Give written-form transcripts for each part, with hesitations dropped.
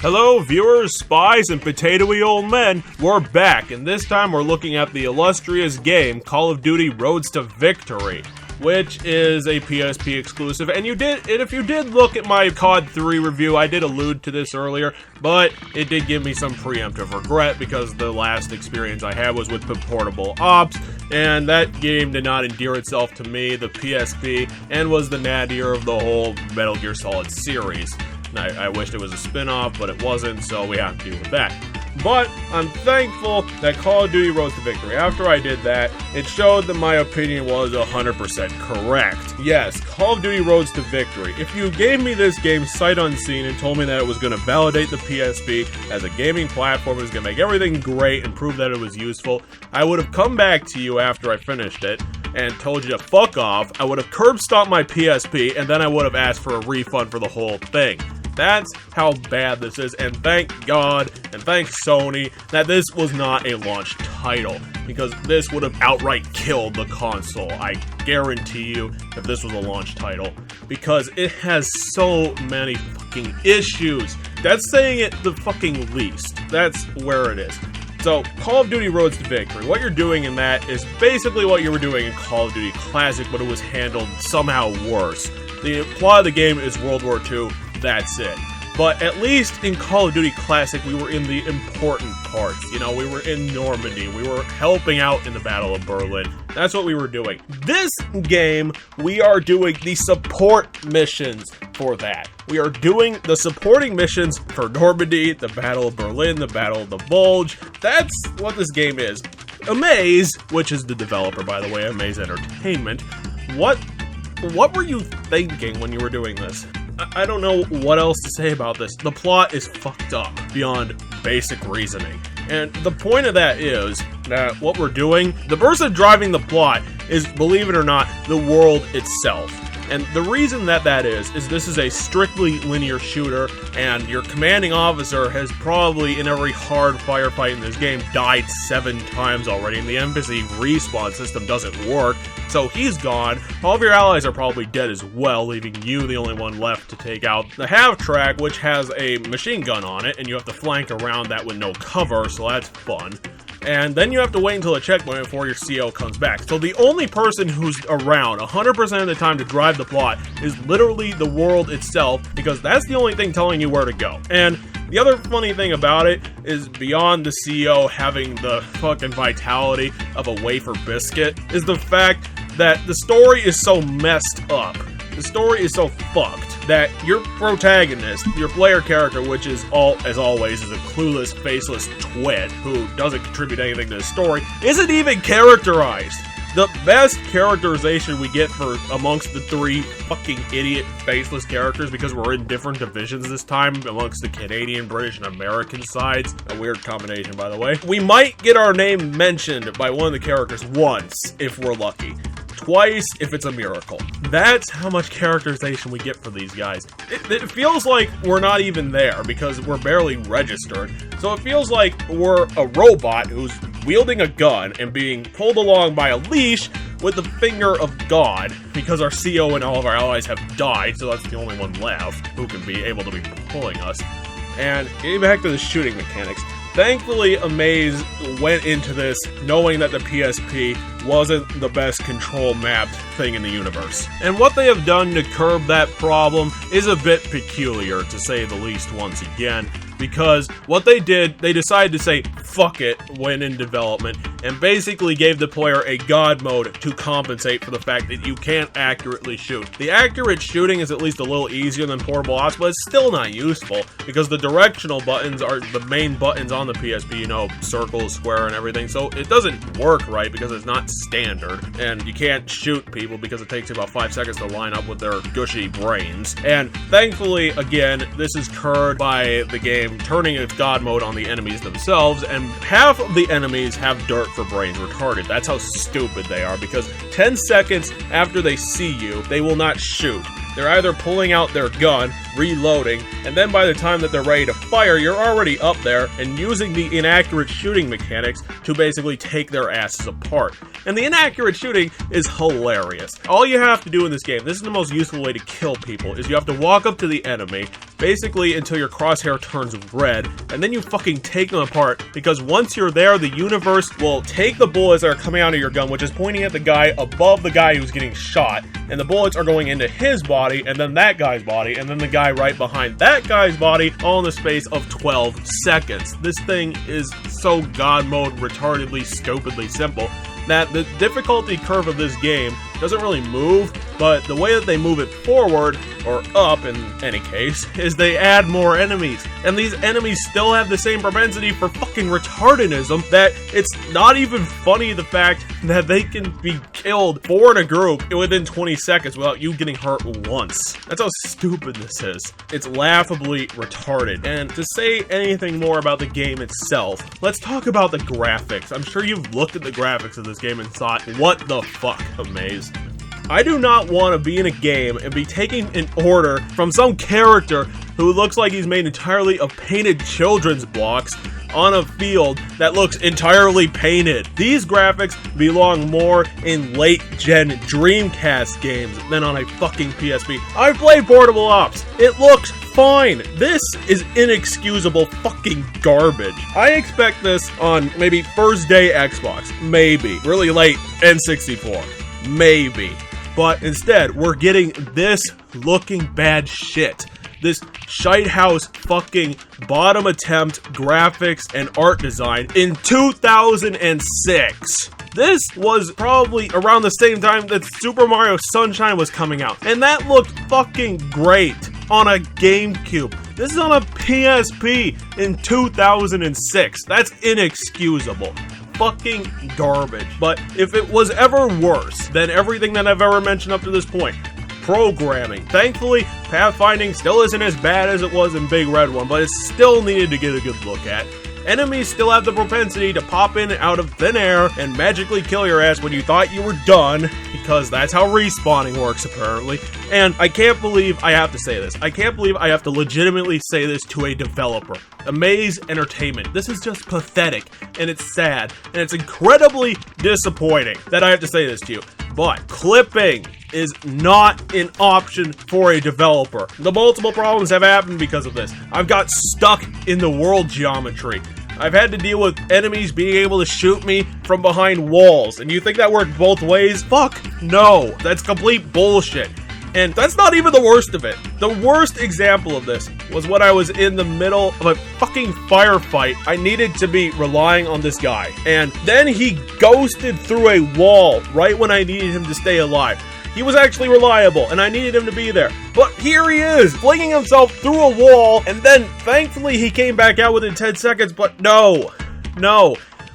Hello viewers, spies, and potatoey old men, we're back, and this time we're looking at the illustrious game Call of Duty Roads to Victory, which is a PSP exclusive, and if you did look at my COD 3 review, I did allude to this earlier, but it did give me some preemptive regret because the last experience I had was with the Portable Ops, and that game did not endear itself to me, the PSP, and was the nadir of the whole Metal Gear Solid series. I wished it was a spin-off, but it wasn't, so we have to deal with that. But I'm thankful that Call of Duty Roads to Victory, after I did that, it showed that my opinion was 100% correct. Yes, Call of Duty Roads to Victory. If you gave me this game sight unseen and told me that it was going to validate the PSP as a gaming platform, it was going to make everything great and prove that it was useful, I would have come back to you after I finished it and told you to fuck off. I would have curb stomped my PSP, and then I would have asked for a refund for the whole thing. That's how bad this is, and thank God, and thank Sony, that this was not a launch title, because this would have outright killed the console, I guarantee you, if this was a launch title, because it has so many fucking issues. That's saying it the fucking least. That's where it is. So, Call of Duty Roads to Victory, what you're doing in that is basically what you were doing in Call of Duty Classic, but it was handled somehow worse. The plot of the game is World War II, that's it. But at least in Call of Duty Classic, we were in the important parts. You know, we were in Normandy, we were helping out in the Battle of Berlin. That's what we were doing. This game, we are doing the support missions for that. We are doing the supporting missions for Normandy, the Battle of Berlin, the Battle of the Bulge. That's what this game is. Amaze, which is the developer, by the way, Amaze Entertainment, what were you thinking when you were doing this? I don't know what else to say about this. The plot is fucked up beyond basic reasoning. And the point of that is that what we're doing, the person driving the plot is, believe it or not, the world itself. And the reason that is this is a strictly linear shooter, and your commanding officer has probably, in every hard firefight in this game, died 7 times already, and the embassy respawn system doesn't work, so he's gone. All of your allies are probably dead as well, leaving you the only one left to take out the half-track, which has a machine gun on it, and you have to flank around that with no cover, so that's fun. And then you have to wait until a checkpoint before your CO comes back. So the only person who's around 100% of the time to drive the plot is literally the world itself, because that's the only thing telling you where to go. And the other funny thing about it is, beyond the CEO having the fucking vitality of a wafer biscuit, is the fact that the story is so messed up. The story is so fucked that your protagonist, your player character, which is as always is a clueless, faceless twit who doesn't contribute anything to the story, isn't even characterized. The best characterization we get for amongst the 3 fucking idiot faceless characters, because we're in different divisions this time amongst the Canadian, British, and American sides, a weird combination by the way, we might get our name mentioned by one of the characters once, if we're lucky. Twice if it's a miracle. That's how much characterization we get for these guys. It feels like we're not even there because we're barely registered. So it feels like we're a robot who's wielding a gun and being pulled along by a leash with the finger of God, because our CO and all of our allies have died, so that's the only one left who can be able to be pulling us. And getting back to the shooting mechanics, thankfully, Amaze went into this knowing that the PSP wasn't the best control mapped thing in the universe. And what they have done to curb that problem is a bit peculiar, to say the least once again, because what they did, they decided to say fuck it when in development, and basically gave the player a god mode to compensate for the fact that you can't accurately shoot. The accurate shooting is at least a little easier than Portable Ops, but it's still not useful, because the directional buttons are the main buttons on the PSP, you know, circle, square, and everything, so it doesn't work right because it's not standard, and you can't shoot people because it takes about 5 seconds to line up with their gushy brains. And thankfully, again, this is curbed by the game turning its god mode on the enemies themselves, and half of the enemies have dirt for brains retarded. That's how stupid they are, because 10 seconds after they see you, they will not shoot. They're either pulling out their gun, reloading, and then by the time that they're ready to fire, you're already up there and using the inaccurate shooting mechanics to basically take their asses apart. And the inaccurate shooting is hilarious. All you have to do in this game, this is the most useful way to kill people, is you have to walk up to the enemy, basically until your crosshair turns red, and then you fucking take them apart, because once you're there, the universe will take the bullets that are coming out of your gun, which is pointing at the guy above the guy who's getting shot, and the bullets are going into his body, and then that guy's body, and then the guy right behind that guy's body, all in the space of 12 seconds. This thing is so god mode retardedly, stupidly simple that the difficulty curve of this game doesn't really move, but the way that they move it forward, or up in any case, is they add more enemies. And these enemies still have the same propensity for fucking retardedism that it's not even funny the fact that they can be killed 4 in a group within 20 seconds without you getting hurt once. That's how stupid this is. It's laughably retarded. And to say anything more about the game itself, let's talk about the graphics. I'm sure you've looked at the graphics of this game and thought, what the fuck, Amaze? I do not want to be in a game and be taking an order from some character who looks like he's made entirely of painted children's blocks on a field that looks entirely painted. These graphics belong more in late-gen Dreamcast games than on a fucking PSP. I've played Portable Ops. It looks fine. This is inexcusable fucking garbage. I expect this on maybe first day Xbox. Maybe. Really late N64. Maybe. But instead, we're getting this looking bad shit. This shite house fucking bottom attempt graphics and art design in 2006. This was probably around the same time that Super Mario Sunshine was coming out, and that looked fucking great on a GameCube. This is on a PSP in 2006. That's inexcusable. Fucking garbage. But if it was ever worse than everything that I've ever mentioned up to this point, programming. Thankfully, pathfinding still isn't as bad as it was in Big Red 1, but it's still needed to get a good look at. Enemies still have the propensity to pop in out of thin air and magically kill your ass when you thought you were done, because that's how respawning works apparently. And I can't believe I have to say this. I can't believe I have to legitimately say this to a developer. Amaze Entertainment. This is just pathetic, and it's sad, and it's incredibly disappointing that I have to say this to you. But clipping is not an option for a developer. The multiple problems have happened because of this. I've got stuck in the world geometry. I've had to deal with enemies being able to shoot me from behind walls. And you think that worked both ways? Fuck no. That's complete bullshit. And that's not even the worst of it. The worst example of this was when I was in the middle of a fucking firefight. I needed to be relying on this guy. And then he ghosted through a wall right when I needed him to stay alive. He was actually reliable, and I needed him to be there. But here he is, flinging himself through a wall, and then, thankfully, he came back out within 10 seconds, but no.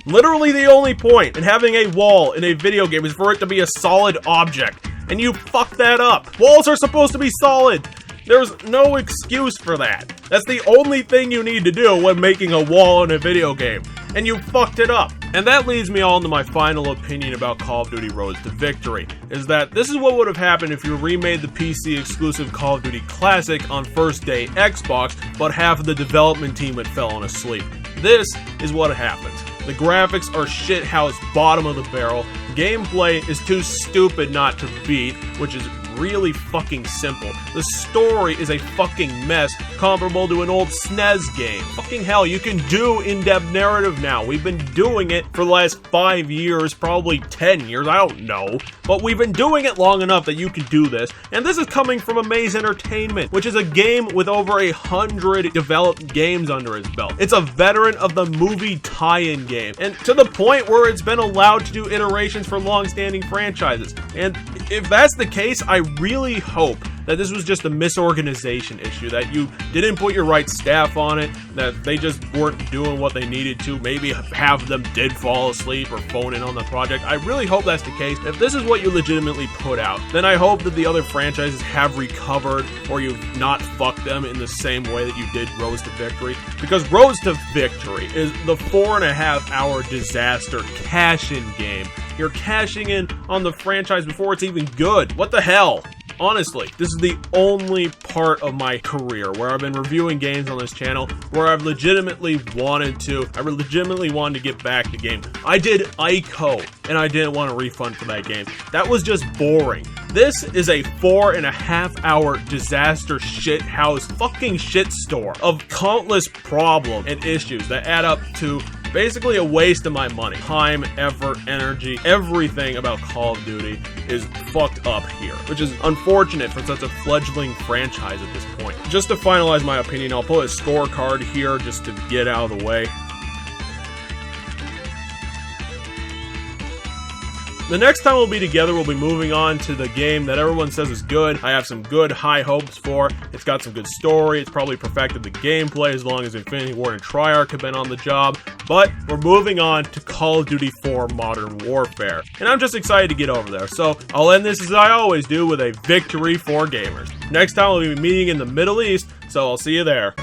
Literally the only point in having a wall in a video game is for it to be a solid object, and you fucked that up. Walls are supposed to be solid. There's no excuse for that. That's the only thing you need to do when making a wall in a video game, and you fucked it up. And that leads me on to my final opinion about Call of Duty Road to Victory, is that this is what would have happened if you remade the PC exclusive Call of Duty Classic on first day Xbox, but half of the development team had fallen asleep. This is what happens. The graphics are shithouse bottom of the barrel, gameplay is too stupid not to beat, which is really fucking simple. The story is a fucking mess, comparable to an old SNES game. Fucking hell, you can do in-depth narrative now. We've been doing it for the last 5 years, probably 10 years, I don't know. But we've been doing it long enough that you can do this. And this is coming from Amaze Entertainment, which is a game with over 100 developed games under its belt. It's a veteran of the movie tie-in game, and to the point where it's been allowed to do iterations for long-standing franchises. And if that's the case, I really hope that this was just a misorganization issue, that you didn't put your right staff on it, that they just weren't doing what they needed to. Maybe half of them did fall asleep or phone in on the project. I really hope that's the case. If this is what you legitimately put out, then I hope that the other franchises have recovered, or you've not fucked them in the same way that you did Road to Victory. Because Road to Victory is the 4.5-hour disaster cash-in game. You're cashing in on the franchise before it's even good. What the hell? Honestly, this is the only part of my career where I've been reviewing games on this channel where I've legitimately wanted to get back to games. I did Ico, and I didn't want a refund for that game. That was just boring. This is a 4.5-hour disaster shithouse fucking shitstorm of countless problems and issues that add up to basically a waste of my money. Time, effort, energy, everything about Call of Duty is fucked up here, which is unfortunate for such a fledgling franchise at this point. Just to finalize my opinion, I'll put a scorecard here just to get out of the way. The next time we'll be together, we'll be moving on to the game that everyone says is good. I have some good high hopes for. It's got some good story. It's probably perfected the gameplay as long as Infinity Ward and Treyarch have been on the job. But we're moving on to Call of Duty 4 Modern Warfare. And I'm just excited to get over there. So I'll end this as I always do with a victory for gamers. Next time we'll be meeting in the Middle East, so I'll see you there.